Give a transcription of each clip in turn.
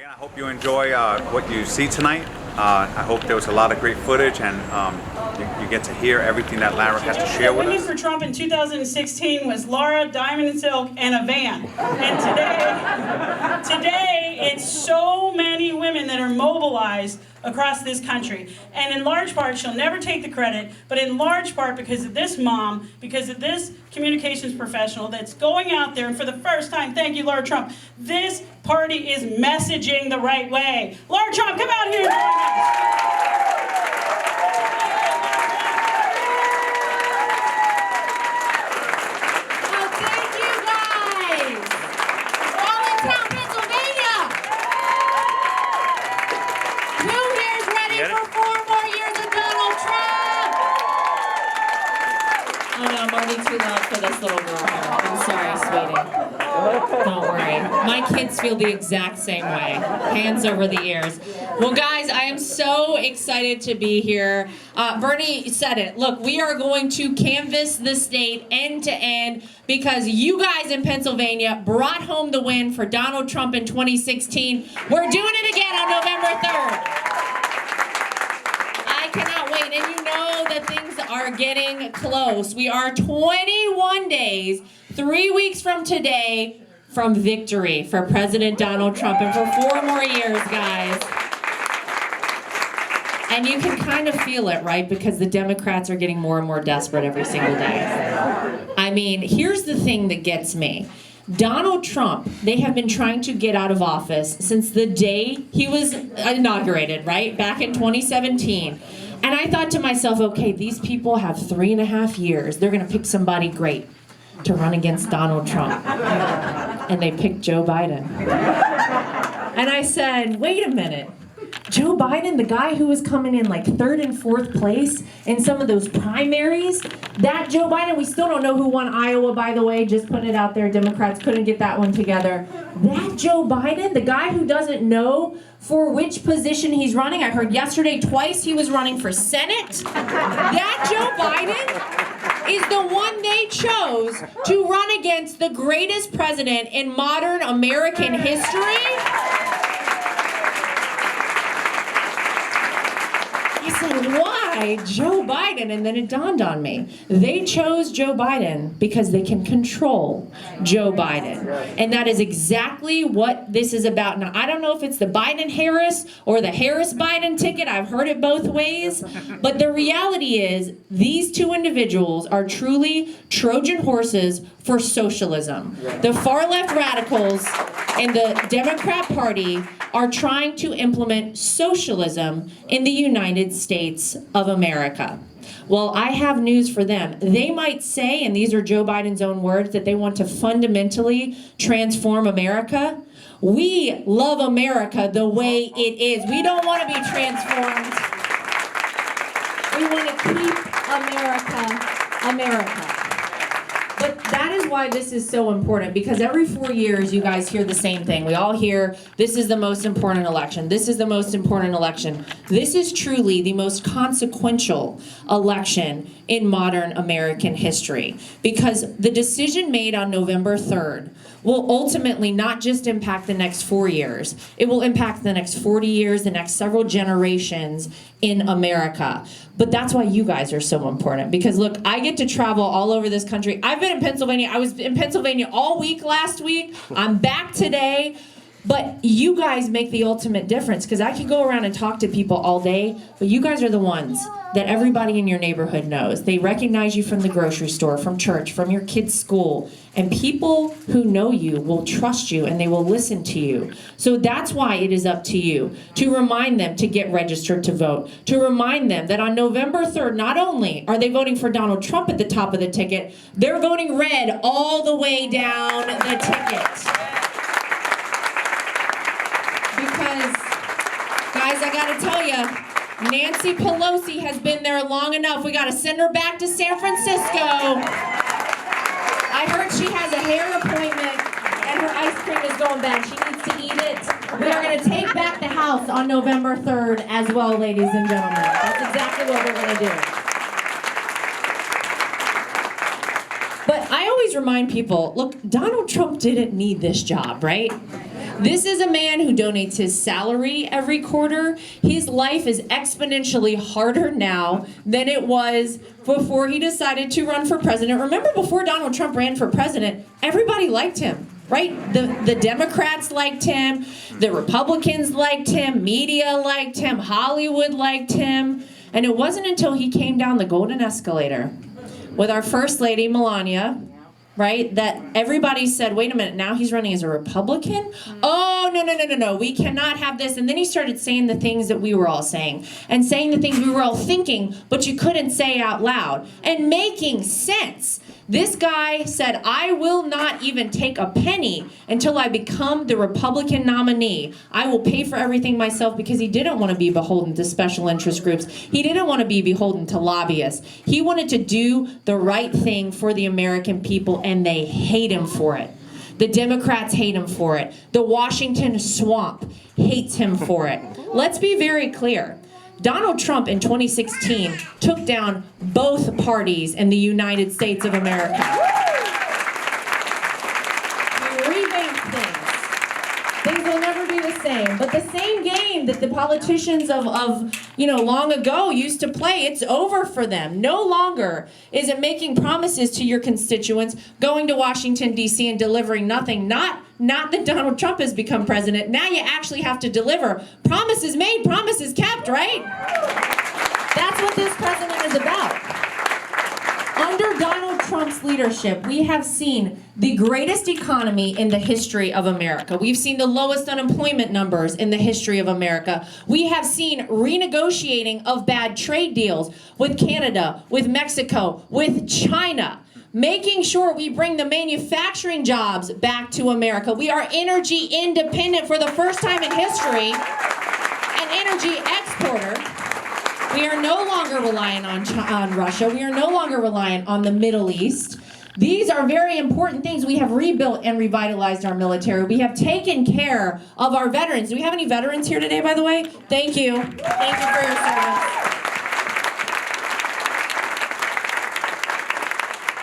I hope you enjoy what you see tonight. I hope there was a lot of great footage, and you get to hear everything that Lara has to share with Winning us. for Trump in 2016 was Lara, Diamond and Silk, and a van. And today it's so many women that are mobilized across this country. And in large part, she'll never take the credit, but in large part because of this mom, because of this communications professional that's going out there, and for the first time, thank you, Lara Trump, this party is messaging the right way. Lara Trump, come out here and join us. Too loud for this little girl here. I'm sorry, sweetie. Don't worry. My kids feel the exact same way. Hands over the ears. Well, guys, I am so excited to be here. Bernie said it. Look, we are going to canvass the state end to end because you guys in Pennsylvania brought home the win for Donald Trump in 2016. We're doing it again on November 3rd. I cannot wait, and you know that things are getting close. We are 21 days, 3 weeks from today, from victory for President Donald Trump, and for 4 more years, guys. And you can kind of feel it, right? Because the Democrats are getting more and more desperate every single day. I mean, here's the thing that gets me. Donald Trump, they have been trying to get out of office since the day he was inaugurated, right? Back in 2017. And I thought to myself, okay, these people have 3.5 years. They're going to pick somebody great to run against Donald Trump. And they picked Joe Biden. And I said, wait a minute. Joe Biden, the guy who was coming in like 3rd and 4th place in some of those primaries, that Joe Biden, we still don't know who won Iowa, by the way, just putting it out there, Democrats couldn't get that one together. That Joe Biden, the guy who doesn't know for which position he's running, I heard yesterday twice he was running for Senate. That Joe Biden is the one they chose to run against the greatest president in modern American history. I said, why Joe Biden? And then it dawned on me. They chose Joe Biden because they can control Joe Biden. And that is exactly what this is about. Now, I don't know if it's the Biden-Harris or the Harris-Biden ticket. I've heard it both ways. But the reality is these two individuals are truly Trojan horses for socialism. The far-left radicals and the Democrat Party are trying to implement socialism in the United States of America. Well, I have news for them. They might say, and these are Joe Biden's own words, that they want to fundamentally transform America. We love America the way it is. We don't want to be transformed. We want to keep America, America. But that is why this is so important, because every 4 years you guys hear the same thing. We all hear, this is the most important election. This is the most important election. This is truly the most consequential election in modern American history, because the decision made on November 3rd will ultimately not just impact the next 4 years. It will impact the next 40 years, the next several generations in America. But that's why you guys are so important, because look, I get to travel all over this country. I've been in Pennsylvania. I was in Pennsylvania all week last week. I'm back today. But you guys make the ultimate difference, because I could go around and talk to people all day, but you guys are the ones that everybody in your neighborhood knows. They recognize you from the grocery store, from church, from your kids' school, and people who know you will trust you and they will listen to you. So that's why it is up to you to remind them to get registered to vote, to remind them that on November 3rd, not only are they voting for Donald Trump at the top of the ticket, they're voting red all the way down the ticket. Because, guys, I gotta tell you, Nancy Pelosi has been there long enough. We gotta send her back to San Francisco. I heard she has a hair appointment and her ice cream is going bad. She needs to eat it. We are gonna take back the House on November 3rd as well, ladies and gentlemen. That's exactly what we're gonna do. But I always remind people, look, Donald Trump didn't need this job, right? This is a man who donates his salary every quarter. His life is exponentially harder now than it was before he decided to run for president. Remember, before Donald Trump ran for president, everybody liked him, right? The Democrats liked him, the Republicans liked him, media liked him, Hollywood liked him. And it wasn't until he came down the golden escalator with our First Lady, Melania, right, that everybody said, wait a minute, now he's running as a Republican? Oh, no, we cannot have this. And then he started saying the things that we were all saying, and saying the things we were all thinking, but you couldn't say out loud, and making sense. This guy said, I will not even take a penny until I become the Republican nominee. I will pay for everything myself, because he didn't want to be beholden to special interest groups. He didn't want to be beholden to lobbyists. He wanted to do the right thing for the American people, and they hate him for it. The Democrats hate him for it. The Washington swamp hates him for it. Let's be very clear. Donald Trump in 2016 took down both parties in the United States of America. We revamped things. Things will never be the same. But the same game that the politicians of long ago used to play, it's over for them. No longer is it making promises to your constituents, going to Washington, D.C. and delivering nothing. Not that Donald Trump has become president. Now you actually have to deliver. Promises made, promises kept, right? That's what this president is about. Under Donald Trump's leadership, we have seen the greatest economy in the history of America. We've seen the lowest unemployment numbers in the history of America. We have seen renegotiating of bad trade deals with Canada, with Mexico, with China. Making sure we bring the manufacturing jobs back to America. We are energy independent for the first time in history, an energy exporter. We are no longer reliant on Russia. We are no longer reliant on the Middle East. These are very important things. We have rebuilt and revitalized our military. We have taken care of our veterans. Do we have any veterans here today, by the way? Thank you. Thank you for your service.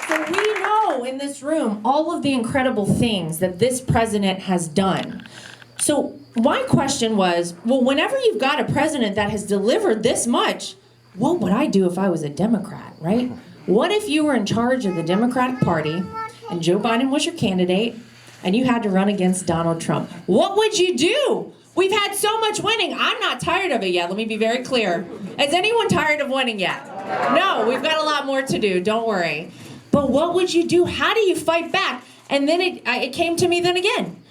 So we know in this room all of the incredible things that this president has done. So my question was, well, whenever you've got a president that has delivered this much, what would I do if I was a Democrat, right? What if you were in charge of the Democratic Party and Joe Biden was your candidate and you had to run against Donald Trump? What would you do? We've had so much winning. I'm not tired of it yet. Let me be very clear. Is anyone tired of winning yet? No, we've got a lot more to do. Don't worry. But what would you do? How do you fight back? And then it came to me then again.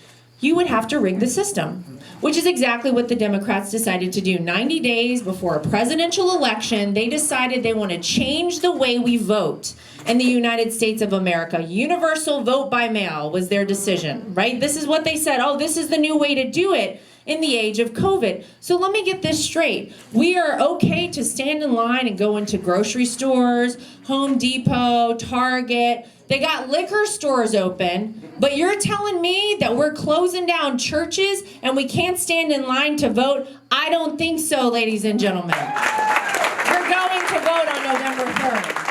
You would have to rig the system, which is exactly what the Democrats decided to do. 90 days before a presidential election, they decided they want to change the way we vote in the United States of America. Universal vote by mail was their decision, right? This is what they said. Oh, this is the new way to do it in the age of COVID. So let me get this straight. We are okay to stand in line and go into grocery stores, Home Depot, Target. They got liquor stores open, but you're telling me that we're closing down churches and we can't stand in line to vote? I don't think so, ladies and gentlemen. We're going to vote on November 3rd.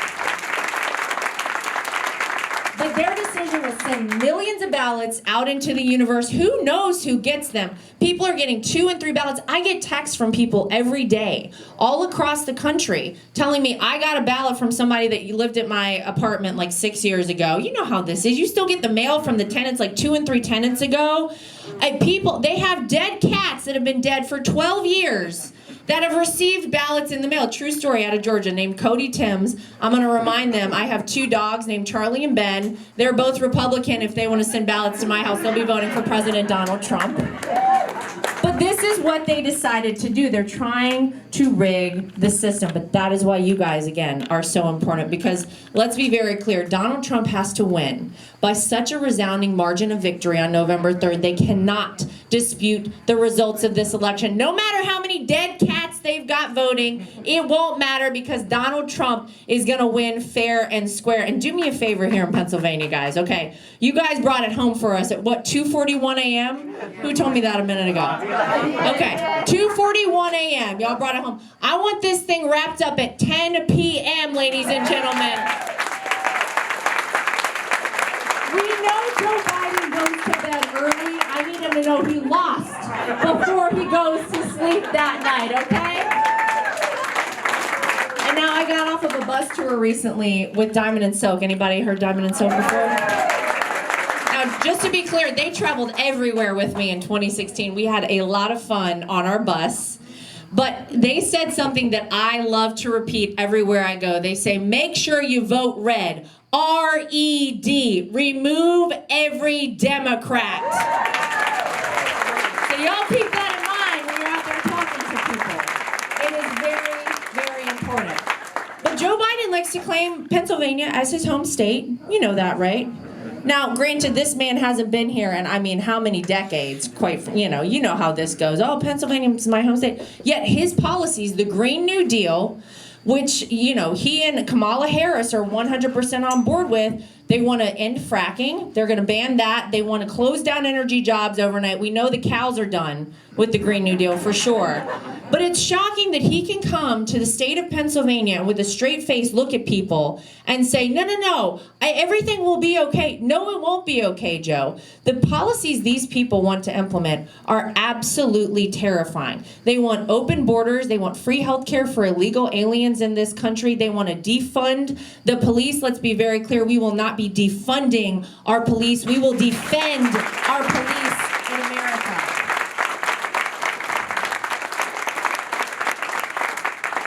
But their decision was send millions of ballots out into the universe. Who knows who gets them? People are getting 2 and 3 ballots. I get texts from people every day, all across the country, telling me, I got a ballot from somebody that lived at my apartment like 6 years ago. You know how this is. You still get the mail from the tenants like 2 and 3 tenants ago. People, they have dead cats that have been dead for 12 years that have received ballots in the mail. True story out of Georgia, named Cody Timms. I'm going to remind them, I have 2 dogs named Charlie and Ben. They're both Republican. If they want to send ballots to my house, they'll be voting for President Donald Trump. But this is what they decided to do. They're trying to rig the system. But that is why you guys, again, are so important. Because let's be very clear, Donald Trump has to win by such a resounding margin of victory on November 3rd. They cannot dispute the results of this election. No matter how many dead cats they've got voting, it won't matter because Donald Trump is going to win fair and square. And do me a favor here in Pennsylvania, guys, okay? You guys brought it home for us at, what, 2:41 a.m.? Who told me that a minute ago? Okay, 2:41 a.m. Y'all brought it home. I want this thing wrapped up at 10 p.m., ladies and gentlemen. We know Joe Biden goes to bed early. I need him to know he lost before he goes to sleep that night, okay? And now I got off of a bus tour recently with Diamond and Silk. Anybody heard Diamond and Silk before? Now, just to be clear, they traveled everywhere with me in 2016. We had a lot of fun on our bus. But they said something that I love to repeat everywhere I go. They say, make sure you vote red. R-E-D. Remove every Democrat. So y'all keep that in mind when you're out there talking to people. It is very, very important. But Joe Biden likes to claim Pennsylvania as his home state. You know that, right? Now, granted, this man hasn't been here in, I mean, how many decades? You know how this goes. Oh, Pennsylvania's my home state. Yet his policies, the Green New Deal, which, he and Kamala Harris are 100% on board with, they want to end fracking. They're going to ban that. They want to close down energy jobs overnight. We know the cows are done with the Green New Deal for sure. But it's shocking that he can come to the state of Pennsylvania with a straight face, look at people, and say, no, everything will be okay. No, it won't be okay, Joe. The policies these people want to implement are absolutely terrifying. They want open borders. They want free health care for illegal aliens in this country. They want to defund the police. Let's be very clear. We will not be defunding our police. We will defend our police in America.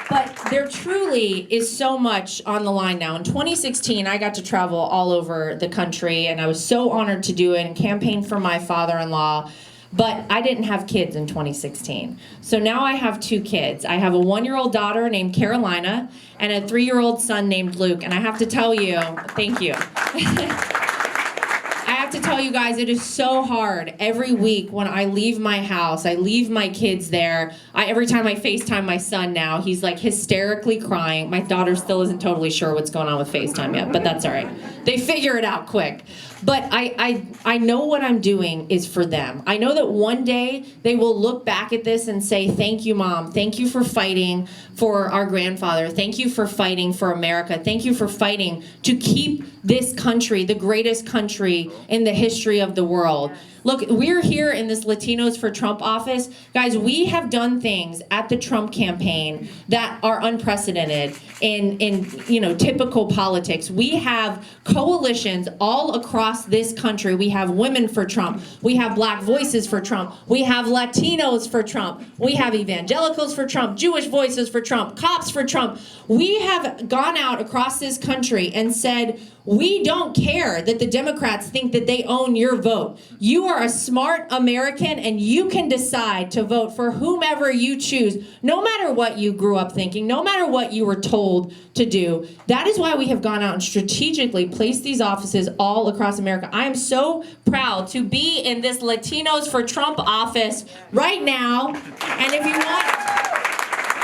But there truly is so much on the line now. In 2016, I got to travel all over the country, and I was so honored to do it and campaign for my father-in-law. But I didn't have kids in 2016. So now I have 2 kids. I have a 1-year-old daughter named Carolina and a 3-year-old son named Luke. And I have to tell you, thank you. I have to tell you guys, it is so hard every week when I leave my house. I leave my kids there. Every time I FaceTime my son now, he's like hysterically crying. My daughter still isn't totally sure what's going on with FaceTime yet, but that's all right. They figure it out quick. But I know what I'm doing is for them. I know that one day they will look back at this and say, thank you, Mom. Thank you for fighting for our grandfather. Thank you for fighting for America. Thank you for fighting to keep this country, the greatest country in the history of the world. Look, we're here in this Latinos for Trump office. Guys, we have done things at the Trump campaign that are unprecedented in typical politics. We have coalitions all across this country. We have Women for Trump. We have Black Voices for Trump. We have Latinos for Trump. We have Evangelicals for Trump, Jewish Voices for Trump, Cops for Trump. We have gone out across this country and said, we don't care that the Democrats think that they own your vote. You are a smart American and you can decide to vote for whomever you choose, no matter what you grew up thinking, no matter what you were told to do. That is why we have gone out and strategically placed these offices all across America. I am so proud to be in this Latinos for Trump office right now. And if you want,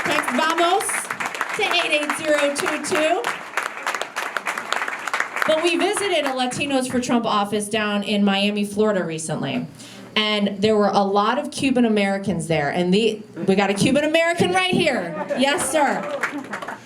text VAMOS to 88022. But we visited a Latinos for Trump office down in Miami, Florida recently. And there were a lot of Cuban Americans there. And we got a Cuban American right here. Yes, sir.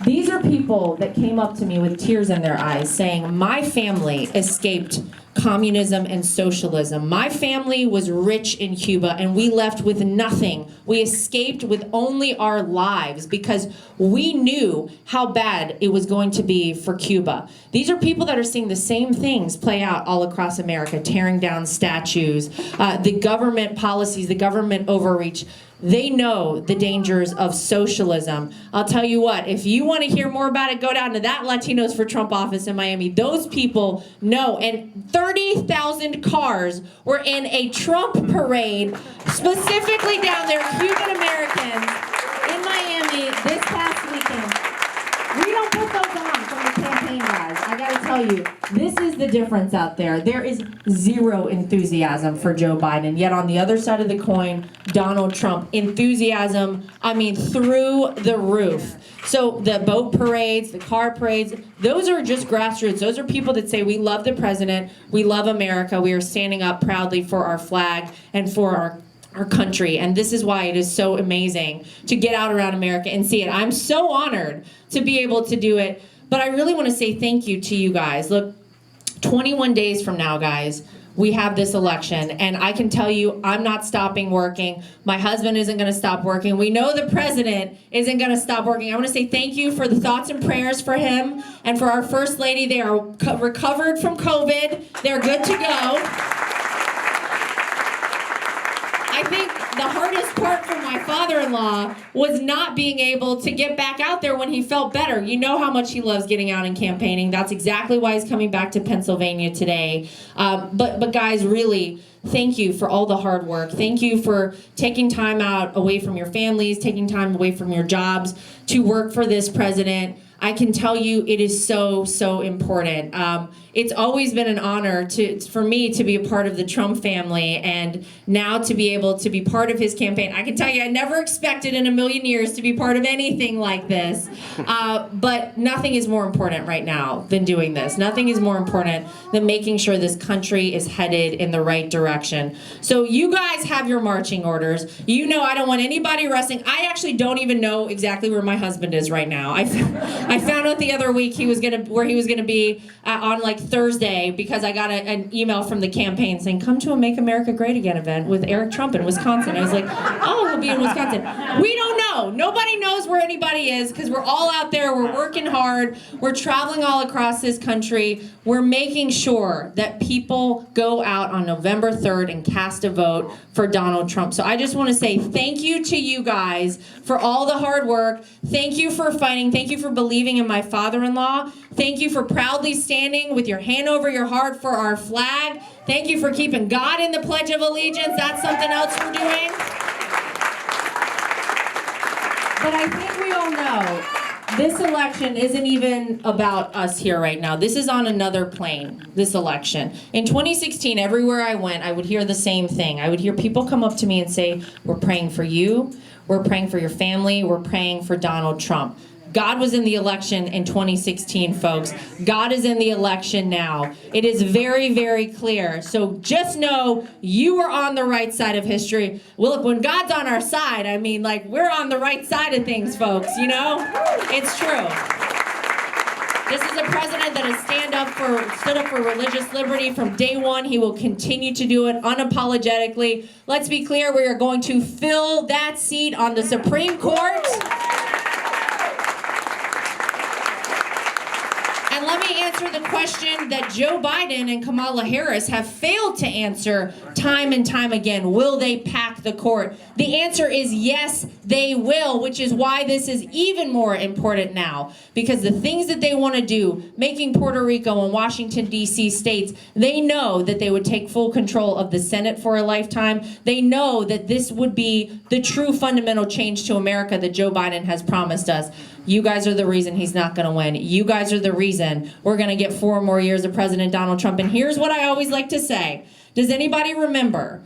These are people that came up to me with tears in their eyes saying, my family escaped communism and socialism. My family was rich in Cuba and we left with nothing. We escaped with only our lives because we knew how bad it was going to be for Cuba. These are people that are seeing the same things play out all across America, tearing down statues, the government policies, the government overreach. They know the dangers of socialism. I'll tell you what, if you want to hear more about it, go down to that Latinos for Trump office in Miami. Those people know. And 30,000 cars were in a Trump parade, specifically down there, Cuban Americans in Miami this past weekend. We don't put those on from the campaign, guys. I gotta tell you, this is the difference out there. There is zero enthusiasm for Joe Biden. Yet on the other side of the coin, Donald Trump. Enthusiasm, I mean, through the roof. So the boat parades, the car parades, those are just grassroots. Those are people that say, we love the president, we love America, we are standing up proudly for our flag and for our country. And this is why it is so amazing to get out around America and see it. I'm so honored to be able to do it. But I really want to say thank you to you guys. Look, 21 days from now, guys, we have this election, and I can tell you I'm not stopping working. My husband isn't going to stop working. We know the president isn't going to stop working. I want to say thank you for the thoughts and prayers for him and for our First Lady. They are recovered from COVID. They're good to go. I think the hardest part for my father-in-law was not being able to get back out there when he felt better. You know how much he loves getting out and campaigning. That's exactly why he's coming back to Pennsylvania today. But guys, really, thank you for all the hard work. Thank you for taking time out away from your families, taking time away from your jobs to work for this president. I can tell you it is so, so important. It's always been an honor for me to be a part of the Trump family, and now to be able to be part of his campaign. I can tell you I never expected in a million years to be part of anything like this. But nothing is more important right now than doing this. Nothing is more important than making sure this country is headed in the right direction. So you guys have your marching orders. You know I don't want anybody arresting. I actually don't even know exactly where my husband is right now. I found out the other week where he was gonna be on like Thursday, because I got an email from the campaign saying, come to a Make America Great Again event with Eric Trump in Wisconsin. I was like, oh, he'll be in Wisconsin. We don't know. Nobody knows where anybody is, because we're all out there. We're working hard. We're traveling all across this country. We're making sure that people go out on November 3rd and cast a vote for Donald Trump. So I just want to say thank you to you guys for all the hard work. Thank you for fighting. Thank you for believing in my father-in-law. Thank you for proudly standing with your hand over your heart for our flag. Thank you for keeping God in the Pledge of Allegiance. That's something else we're doing. But I think we all know this election isn't even about us here right now. This is on another plane, this election. In 2016, everywhere I went, I would hear the same thing. I would hear people come up to me and say, we're praying for you, we're praying for your family, we're praying for Donald Trump. God was in the election in 2016, folks. God is in the election now. It is very, very clear. So just know you are on the right side of history. Well, look, when God's on our side, I mean, like, we're on the right side of things, folks, you know? It's true. This is a president that has stood up for religious liberty from day one. He will continue to do it unapologetically. Let's be clear, we are going to fill that seat on the Supreme Court. And let me answer the question that Joe Biden and Kamala Harris have failed to answer time and time again. Will they pack the court? The answer is yes, they will, which is why this is even more important now. Because the things that they want to do, making Puerto Rico and Washington, D.C. states, they know that they would take full control of the Senate for a lifetime. They know that this would be the true fundamental change to America that Joe Biden has promised us. You guys are the reason he's not going to win. You guys are the reason we're going to get 4 more years of President Donald Trump. And here's what I always like to say. Does anybody remember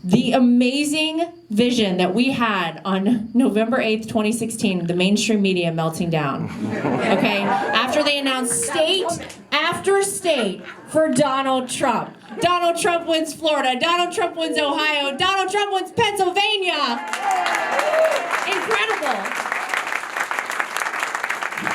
the amazing vision that we had on November 8th, 2016, the mainstream media melting down? Okay? After they announced state after state for Donald Trump. Donald Trump wins Florida. Donald Trump wins Ohio. Donald Trump wins Pennsylvania. Incredible.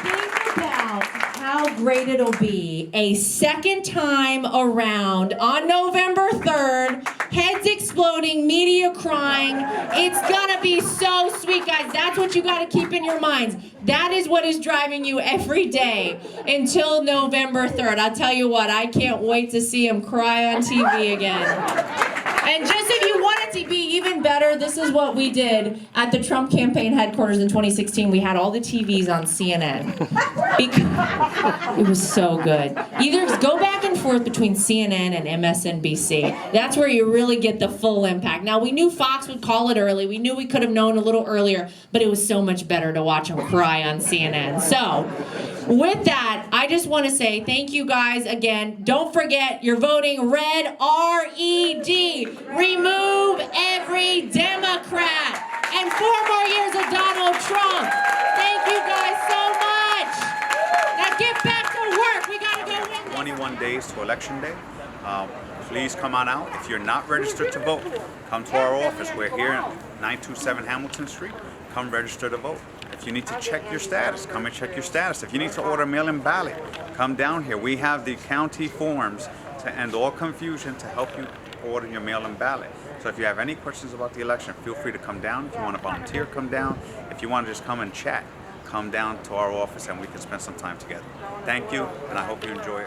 Think about how great it'll be a second time around on November 3rd, heads exploding, media crying. It's gonna be so sweet, guys. That's what you gotta keep in your minds. That is what is driving you every day until November 3rd. I'll tell you what, I can't wait to see him cry on TV again. And just if you want it to be even better, this is what we did at the Trump campaign headquarters in 2016. We had all the TVs on CNN. It was so good. Either go back and forth between CNN and MSNBC. That's where you really get the full impact. Now, we knew Fox would call it early. We knew we could have known a little earlier, but it was so much better to watch him cry on CNN. So, with that, I just want to say thank you guys again. Don't forget, you're voting red, R-E-D. Remove every Democrat. And 4 more years of Donald Trump. Thank you guys so much. Now get back to work. We got to go win. 21 days to Election Day. Please come on out. If you're not registered to vote, come to our office. We're here at 927 Hamilton Street. Come register to vote. if you need to check your status, come and check your status. If you need to order a mail-in ballot, come down here. We have the county forms to end all confusion, to help you order your mail-in ballot. So if you have any questions about the election, feel free to come down. If you want to volunteer, come down. If you want to just come and chat, come down to our office and we can spend some time together. Thank you, and I hope you enjoy